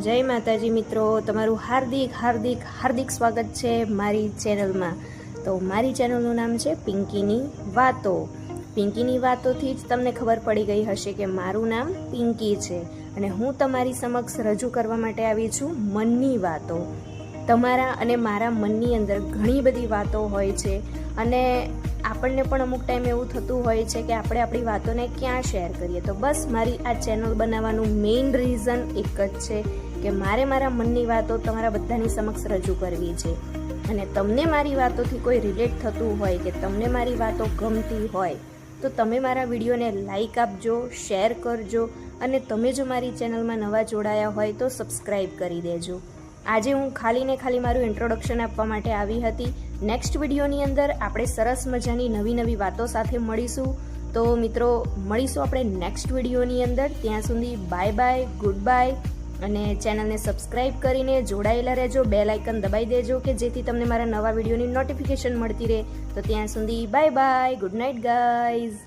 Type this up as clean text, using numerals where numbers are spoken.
જય માતાજી મિત્રો, તમારું હાર્દિક સ્વાગત છે મારી ચેનલમાં। તો મારી ચેનલનું નામ છે પિંકીની વાતો। પિંકીની વાતોથી જ તમને ખબર પડી ગઈ હશે કે મારું નામ પિંકી છે અને હું તમારી સમક્ષ રજૂ કરવા માટે આવી છું મનની વાતો। તમારા અને મારા મનની અંદર ઘણી બધી વાતો હોય છે અને આપણને પણ અમુક ટાઈમ એવું થતું હોય છે કે આપણે આપણી વાતોને ક્યાં શેર કરીએ। તો બસ મારી આ ચેનલ બનાવવાનું મેઇન રીઝન એક જ છે કે મારે મારા મનની વાતો તમારા બધાની સમક્ષ રજૂ કરવી છે અને તમને મારી વાતોથી કોઈ રિલેટ થતું હોય કે તમને મારી વાતો ગમતી હોય તો તમે મારા વિડીયોને લાઈક આપજો, શેર કરજો અને તમે જો મારી ચેનલમાં નવા જોડાયા હોય તો સબસ્ક્રાઈબ કરી દેજો। આજે હું ખાલી મારું ઇન્ટ્રોડક્શન આપવા માટે આવી હતી। નેક્સ્ટ વિડીયોની અંદર આપણે સરસ મજાની નવી વાતો સાથે મળીશું। તો મિત્રો મળીશું આપણે નેક્સ્ટ વિડીયોની અંદર। ત્યાં સુધી બાય બાય, ગુડ બાય અને ચેનલને સબસ્ક્રાઈબ કરીને જોડાયેલા રહેજો, બેલ આઇકન દબાઈ દેજો કે જેથી તમને મારા નવા વિડીયોની નોટિફિકેશન મળતી રહે। તો ત્યાં સુધી bye bye, good night guys.